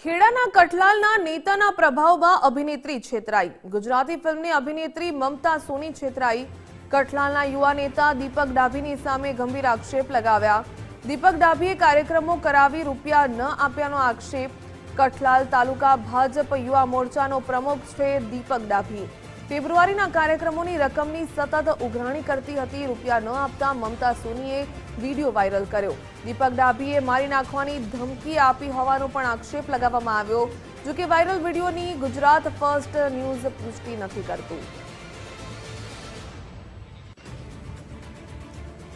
ખેડાના કઠલાલના નેતાના પ્રભાવમાં અભિનેત્રી છેતરાઈ। ગુજરાતી ફિલ્મની અભિનેત્રી મમતા સોની છેતરાઈ। કઠલાલના યુવા નેતા દીપક ડાભીની સામે ગંભીર આક્ષેપ લગાવ્યા। દીપક ડાભીએ કાર્યક્રમો કરાવી રૂપિયા ન આપ્યાનો આક્ષેપ। કઠલાલ તાલુકા ભાજપ યુવા મોરચાનો પ્રમુખ છે દીપક ડાભી। ફેબ્રુઆરીના કાર્યક્રમોની રકમની સતત ઉઘરાણી કરતી હતી। રૂપિયા ન આપતા મમતા સોનીએ વિડીયો વાયરલ કર્યો। દીપક ડાભીએ મારી નાખવાની ધમકી આપી હોવાનો પણ આક્ષેપ લગાવવામાં આવ્યો। જો કે વાયરલ વિડીયોની ગુજરાત ફર્સ્ટ ન્યૂઝ પુષ્ટિ નથી કરતું।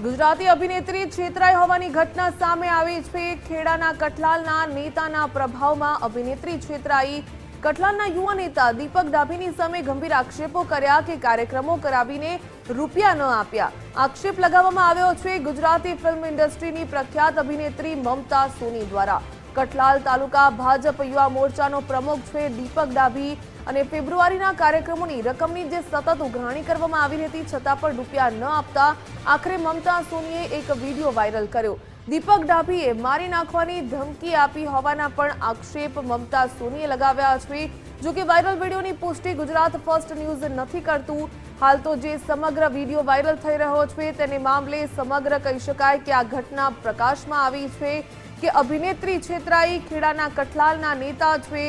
ગુજરાતી અભિનેત્રી છેતરાઈ હોવાની ઘટના સામે આવી છે। ખેડાના કઠલાલના નેતાના પ્રભાવમાં અભિનેત્રી છેતરાઈ। કઠલાલના યુવા નેતા દીપક ડાભીની સામે ગંભીર આક્ષેપો કર્યા કે કાર્યક્રમો કરાવીને રૂપિયા ન આપ્યા। આક્ષેપ લગાવવામાં આવ્યો છે ગુજરાતી ફિલ્મ ઇન્ડસ્ટ્રીની પ્રખ્યાત અભિનેત્રી મમતા સોની દ્વારા। કઠલાલ તાલુકા ભાજપ યુવા મોરચાનો પ્રમુખ છે દીપક ડાભી અને ફેબ્રુઆરીના કાર્યક્રમોની રકમની જે સતત ઉઘરાણી કરવામાં આવી હતી છતાં પણ રૂપિયા ન આપતા આખરે મમતા સોનીએ એક વિડીયો વાયરલ કર્યો। દીપક ડાભીએ મારી નાખવાની ધમકી આપી હોવાના પણ આક્ષેપ મમતા સોનીએ લગાવ્યા છે। જો કે વાયરલ વિડીયોની પુષ્ટિ ગુજરાત ફર્સ્ટ ન્યૂઝ નથી કરતું। હાલ તો જે સમગ્ર વિડીયો વાયરલ થઈ રહ્યો છે તેને મામલે સમગ્ર કહી શકાય કે આ ઘટના પ્રકાશમાં આવી છે કે અભિનેત્રી છેતરાઈ। ખેડાના કઠલાલના નેતા છે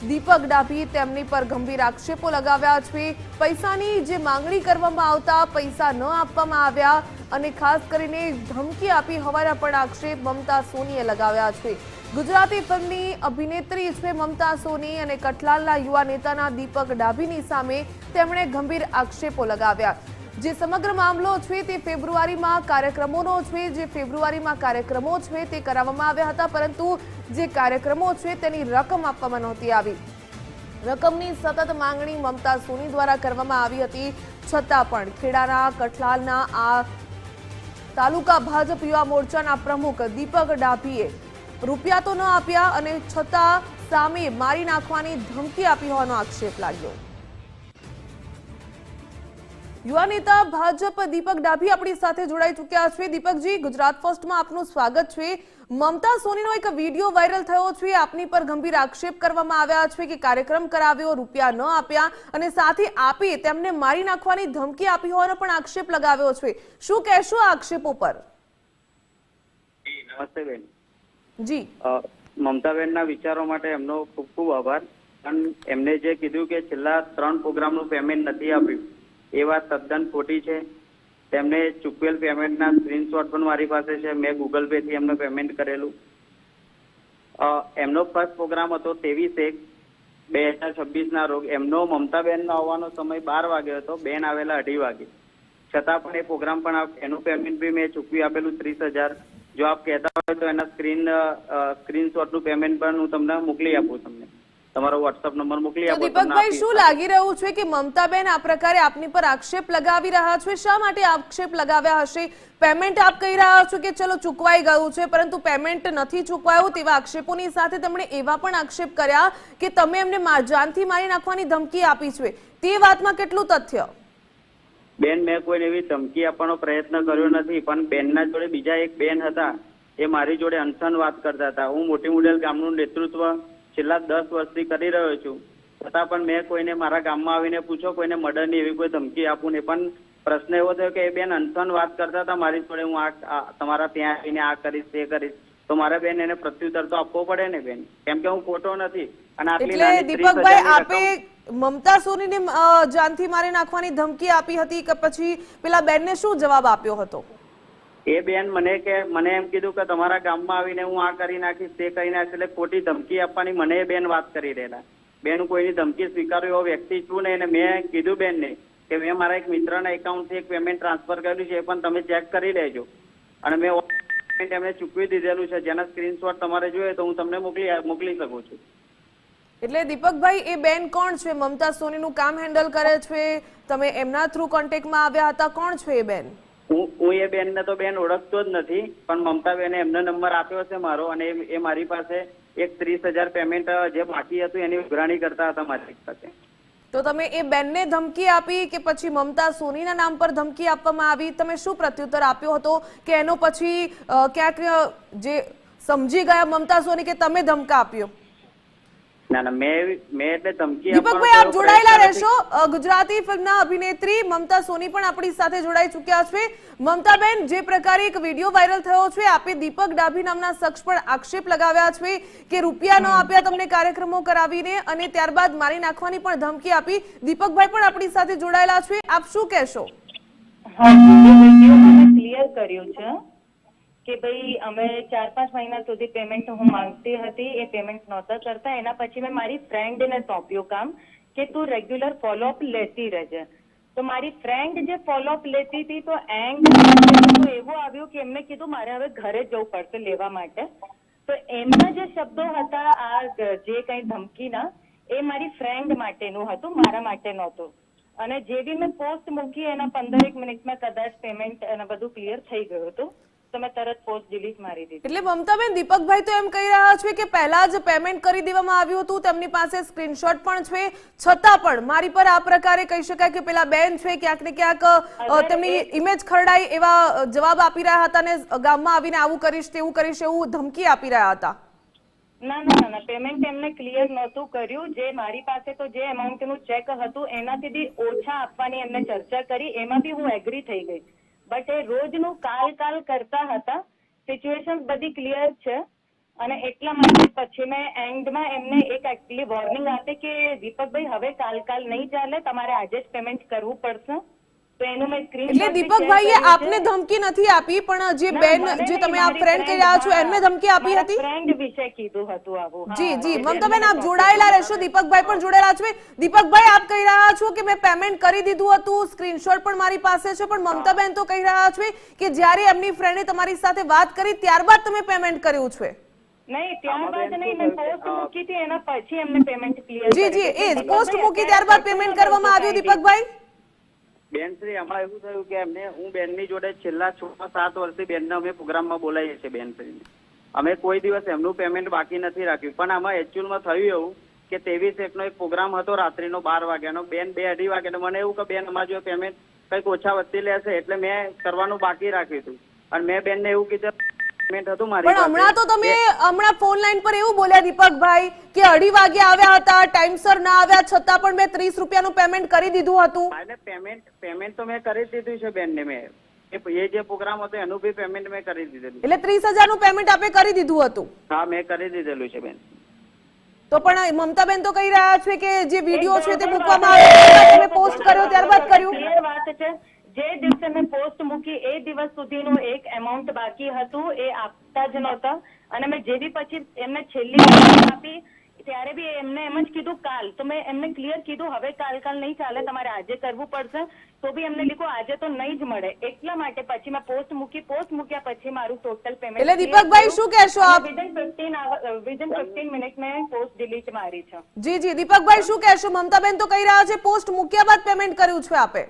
દીપક ડાભી તેમની પર ગંભીર આક્ષેપો લગાવ્યા છે। પૈસાની જે માંગણી કરવામાં આવતા પૈસા ન આપવામાં આવ્યા અને ખાસ કરીને ધમકી આપી હોવાના પણ આક્ષેપ મમતા સોનીએ લગાવ્યા છે। ગુજરાતી ફિલ્મની અભિનેત્રી છે મમતા સોની અને કઠલાલના યુવા નેતાના દીપક ડાભીની સામે તેમણે ગંભીર આક્ષેપો લગાવ્યા। જે સમગ્ર મામલો છે તે ફેબ્રુઆરીમાં કાર્યક્રમોનો છે। જે ફેબ્રુઆરીમાં કાર્યક્રમો છે તે કરાવવામાં આવ્યા હતા પરંતુ જે કાર્યક્રમો છે તેની રકમ આપવામાં નહોતી આવી। રકમની સતત માંગણી મમતા સોની દ્વારા કરવામાં આવી હતી છતાં પણ ખેડાના કઠલાલના આ તાલુકા ભાજપ યુવા મોરચાના પ્રમુખ દીપક ડાભીએ રૂપિયા તો ન આપ્યા અને છતાં સામે મારી નાખવાની ધમકી આપી હોવાનો આક્ષેપ લાગ્યો। યુવા નેતા ભાજપ દીપક ડાભી આપણી સાથે જોડાઈ ચૂક્યા છે। દીપકજી, ગુજરાત ફર્સ્ટમાં આપનું સ્વાગત છે। મમતા સોનીનો એક વિડીયો વાયરલ થયો છે, આપની પર ગંભીર આક્ષેપ કરવામાં આવ્યા છે કે કાર્યક્રમ કરાવ્યો, રૂપિયા ન આપ્યા અને સાથે આપી તેમને મારી નાખવાની ધમકી આપી હોવાનો પણ આક્ષેપ લગાવ્યો છે। શું કહેશો આ આક્ષેપો પર? નમસ્તે બેન જી। મમતાબેનના વિચારો માટે એમનો ખૂબ ખૂબ આભાર। પણ એમને જે કીધું કે છેલ્લા 3 પ્રોગ્રામનું પેમેન્ટ નથી આપ્યું એ વાત તદ્દન ખોટી છે। તેમને ચૂકવેલ પેમેન્ટના સ્ક્રીનશોટ પણ મારી પાસે છે। મેં ગૂગલ પે થી એમને પેમેન્ટ કરેલું। એમનો ફર્સ્ટ પ્રોગ્રામ હતો 23/1/2026 રોજ। એમનો મમતાબેનનો આવવાનો સમય 12 વાગે હતો, બેન આવેલા 2:30 વાગે। છતાં પણ એ પ્રોગ્રામ પણ એનું પેમેન્ટ બી મેં ચૂકવી આપેલું 30,000। જો આપ કહેતા હોય તો એના સ્ક્રીનશોટનું પેમેન્ટ પણ હું તમને મોકલી આપું। તમને તમારો વોટ્સઅપ નંબર મોકલી આપો। દીપકભાઈ, શું લાગી રહ્યું છે કે મમતાબેન આ પ્રકારે આપની પર આક્ષેપ લગાવી રહ્યા છે? શા માટે આક્ષેપ લગાવ્યા હશે? પેમેન્ટ આપ કહી રહ્યા છો કે ચલો ચૂકવાઈ ગયું છે પરંતુ પેમેન્ટ નથી ચૂકવાયું તેવા આક્ષેપોની સાથે તેમણે એવા પણ આક્ષેપ કર્યા કે તમે એમને જાનથી મારી નાખવાની ધમકી આપી છે। તે વાતમાં કેટલું તથ્ય? બેન, મેં કોઈને એવી ધમકી આપવાનો પ્રયત્ન કર્યો નથી। પણ બેનના જોડે બીજા એક બેન હતા, એ મારી જોડે અનશન વાત કરતા હતા। હું મોટી મુડેલ ગામનું નેતૃત્વ છેલ્લા 10 વર્ષથી કરી રહ્યો છું, છતાં પણ મેં કોઈને મારા ગામમાં આવીને પૂછો કોઈને મર્ડરની એવી કોઈ ધમકી આપું નહીં। પણ પ્રશ્ન એવો થયો કે એ બેન અનશન વાત કરતા હતા મારી જોડે, હું તમારા ત્યાં આવીને આ કરીશ તે કરીશ, તો મારે બેન એને પ્રત્યુત્તર તો આપવો પડે ને બેન, કેમ કે હું ખોટો નથી। અને એટલે દીપકભાઈ, આપે મમતા સોનીને જાનથી મારી નાખવાની ધમકી આપી હતી કે પછી પેલા બેનને શું જવાબ આપ્યો હતો? એ બેન મને એમ કીધું કે તમારા ગામમાં આવીને હું આ કરી નાખીશ તે કરી નાખીશ, એટલે ખોટી ધમકી આપવાની મને એ બેન વાત કરી રહેલા। બેન, હું કોઈની ધમકી સ્વીકાર્યો એવો વ્યક્તિ છું ને। મેં કીધું બેનને કે મેં મારા એક મિત્રના એકાઉન્ટથી એક પેમેન્ટ ટ્રાન્સફર કર્યું છે, એ પણ તમે ચેક કરી લેજો। અને મેં એમને ચૂકવી દીધેલું છે, જેના સ્ક્રીનશોટ તમારે જોઈએ તો હું તમને મોકલી શકું છું। એટલે દીપકભાઈ, એ બેન કોણ છે? મમતા સોનીનું કામ હેન્ડલ કરે છે, તમે એમના થ્રુ કોન્ટેક્ટમાં આવ્યા હતા, કોણ છે એ બેન? હું એ બેનને તો બેન ઓળખતો જ નથી, પણ મમતાબેને એમનો નંબર આપ્યો છે મારો અને એ મારી પાસે એક 30,000 પેમેન્ટ જે બાકી હતું એની ઉઘરાણી કરતા હતા મારી પાસે। તો તમે એ બેનને ધમકી આપી કે પછી મમતા સોનીના નામ પર ધમકી આપવામાં આવી? તમે શું પ્રત્યુત્તર આપ્યો હતો કે એનો પછી ક્યાંક જે સમજી ગયા મમતા સોની કે તમે ધમકા આપ્યો? ના મેં એટલે ધમકી દીપકભાઈ આપ આપવાનો જોડાયેલા પ્રયત્ન રહેશો. ગુજરાતી ફિલ્મના અભિનેત્રી મમતા સોની પણ આપણી સાથે જોડાઈ ચૂક્યા છે. મમતાબેન, જે પ્રકારે એક વિડીયો વાયરલ થયો છે, આપે દીપક ડાભી નામના શખ્સ પર આક્ષેપ લગાવ્યા છે કે રૂપિયા ન આપ્યા તમને કાર્યક્રમો કરાવીને અને ત્યારબાદ મારી નાખવાની પણ ધમકી આપી. દીપકભાઈ પણ આપણી સાથે જોડાયેલા છે, આપ શું કહેશો? હા, એ વિડીયોમાં મેં ક્લિયર કર્યું છે કે ભાઈ અમે 4-5 મહિના સુધી પેમેન્ટ હું માંગતી હતી, એ પેમેન્ટ નહોતા કરતા. એના પછી મેં મારી ફ્રેન્ડને સોંપ્યું કામ કે તું રેગ્યુલર ફોલોઅપ લેતી રહેજે. તો મારી ફ્રેન્ડ જે ફોલોઅપ લેતી હતી તો એન્ડ એવું આવ્યું કે એમને કીધું મારે હવે ઘરે જવું પડશે લેવા માટે. તો એમના જે શબ્દો હતા આ જે કઈ ધમકીના, એ મારી ફ્રેન્ડ માટેનું હતું, મારા માટે નહોતું. અને જે બી મેં પોસ્ટ મૂકી એના 15 મિનિટમાં કદાચ પેમેન્ટ અને બધું ક્લિયર થઈ ગયું હતું. તો મેં તરત પોસ્ટ ડિલીટ મારી દીધી. એટલે મમતાબેન, દીપકભાઈ તો એમ કહી રહ્યા છે કે પહેલા જ પેમેન્ટ કરી દેવામાં આવ્યું હતું, તેમની પાસે સ્ક્રીનશોટ પણ છે, છતાં પણ મારી પર આ પ્રકારે કહી શકાય કે પેલા બેન છે ક્યાંક ને ક્યાંક તેમની ઇમેજ ખરડાય એવા જવાબ આપી રહ્યા હતા અને ગામમાં આવીને આવું કરીશ તેવું કરીશ એવું ધમકી આપી રહ્યા હતા. ના, પેમેન્ટ એમને ક્લિયર નહોતું કર્યું. જે મારી પાસે તો જે એમાઉન્ટનું ચેક હતું એનાથી બી ઓછા આપવાની એમને ચર્ચા કરી, એમાં બી હું એગ્રી થઈ ગઈ. બટ એ રોજનું કાલ કરતા હતા. સિચ્યુએશન બધી ક્લિયર છે અને એટલા માટે પછી મેં એન્ડમાં એમને એક એકચ્યુઅલી વોર્નિંગ આપી કે દીપકભાઈ હવે કાલ નહીં ચાલે, તમારે આજે જ પેમેન્ટ કરવું પડશે. તો એનું મેં સ્ક્રીનશોટ એટલે દીપકભાઈએ આપને ધમકી નથી આપી, પણ જે બેન જે તમે આ ફ્રેન્ડ કહી રહ્યા છો એમને ધમકી આપી હતી. ફ્રેન્ડ વિશે કીધું હતું આવું. જી મમતાબેન, આપ જોડાયેલા રહેશો. દીપકભાઈ પણ જોડાયેલા છે. દીપકભાઈ, આપ કહી રહ્યા છો કે મેં પેમેન્ટ કરી દીધું હતું, સ્ક્રીનશોટ પણ મારી પાસે છે, પણ મમતાબેન તો કહી રહ્યા છે કે જ્યારે એમની ફ્રેન્ડે તમારી સાથે વાત કરી ત્યારબાદ તમે પેમેન્ટ કર્યું છે. નહીં, ત્યારબાદ નહીં, મેં પોસ્ટ મૂકી હતી એના પછી એમને પેમેન્ટ ક્લિયર. જી એ પોસ્ટ મૂકી ત્યારબાદ પેમેન્ટ કરવામાં આવ્યું. દીપકભાઈ બેનશ્રી, આમાં એવું થયું કે એમને હું બેનની જોડે છેલ્લા 6-7 વર્ષથી બેનને અમે પ્રોગ્રામમાં બોલાવીએ છીએ. બેનશ્રીને અમે કોઈ દિવસ એમનું પેમેન્ટ બાકી નથી રાખ્યું. પણ આમાં એકચ્યુઅલમાં થયું એવું કે 23/1 એક પ્રોગ્રામ હતો રાત્રિનો 12 વાગ્યાનો. બેન 2-2:30 વાગે મને એવું કે બેન અમારે જો પેમેન્ટ કંઈક ઓછા વધતી લેશે એટલે મેં કરવાનું બાકી રાખ્યું હતું. અને મેં બેનને એવું કીધું પેમેન્ટ હતું મારી પણ હમણાં તો તમે ફોન લાઈન પર એવું બોલ્યા દીપકભાઈ કે 2:30 વાગે આવ્યા હતા, ટાઈમસર ના આવ્યા, છતાં પણ મેં 30 રૂપિયાનું પેમેન્ટ કરી દીધું હતું. પેમેન્ટ તો મેં કરી દીધું છે બેનને. મેં એ જે પ્રોગ્રામ હતો એનું બી પેમેન્ટ મેં કરી દીધેલું. એટલે 30,000 નું પેમેન્ટ આપે કરી દીધું હતું? હા, મેં કરી દીધેલું છે બેન. તો પણ મમતાબેન તો કહી રહ્યા છે કે જે વિડીયો છે તે મૂકવામાં આવ્યો, તમે પોસ્ટ કર્યો ત્યારબાદ કર્યું. ક્લિયર વાત છે. જે દિવસે મેં પોસ્ટ મૂકી એ દિવસ સુધીનું એક એમાઉન્ટ બાકી હતું, એ આપતા જ નહોતા. અને મેં જે બી પછી એમને છેલ્લી આપી ત્યારે બી એમને એમ જ કીધું કાલ. તો મેં એમને ક્લિયર કીધું હવે કાલ નહીં ચાલે, તમારે આજે કરવું પડશે. તો બી એમને લીધું આજે તો નહીં જ મળે. એટલા માટે પછી મેં પોસ્ટ મૂક્યા પછી મારું ટોટલ પેમેન્ટ. એટલે દીપકભાઈ શું કહેશો આપ? વિધિન 15 મિનિટ મેં પોસ્ટ ડિલીટ મારી છે. જી દીપકભાઈ શું કહેશો? મમતાબેન તો કહી રહ્યા છે પોસ્ટ મૂક્યા બાદ પેમેન્ટ કર્યું છે આપે.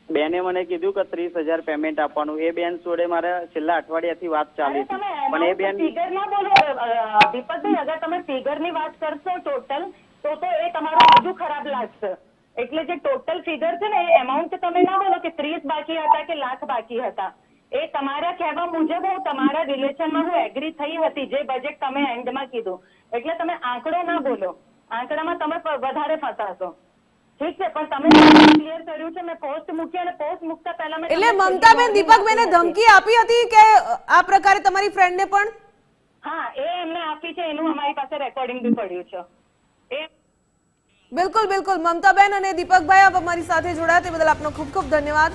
બેને મને કીધું કે 30,000 પેમેન્ટ આપવાનું. એ બેન જોડે મારે છેલ્લા અઠવાડિયાથી વાત ચાલી હતી. પણ એ બેન ફિગર ના બોલો દીપકભાઈ, અગર તમે ફિગર ની વાત કરશો ટોટલ તો એ તમારો હજુ ખરાબ લાગશે. એટલે જે ટોટલ ફિગર છે ને એ એમાઉન્ટ તમે ના બોલો કે 30 બાકી હતા કે લાખ બાકી હતા. એ તમારા કહેવા મુજબ હું તમારા રિલેશનમાં હું એગ્રી થઈ હતી જે બજેટ તમે એન્ડમાં કીધું. એટલે તમે આંકડો ના બોલો, આંકડામાં તમે વધારે ફસાશો. ઠીક છે, પણ તમે ક્લિયર કર્યું છે. મેં પોસ્ટ મૂકી અને પોસ્ટ મૂકતા પહેલા મેં એટલે મમતાબેન દીપકભાઈને ધમકી આપી હતી કે આ પ્રકારે તમારી ફ્રેન્ડને પણ? હા, એ એમને આપી છે, એનું અમારી પાસે રેકોર્ડિંગ બી પડ્યું છે. બિલકુલ મમતાબેન અને દીપકભાઈ આપ અમારી સાથે જોડાયા તે બદલ આપનો ખૂબ ખૂબ ધન્યવાદ.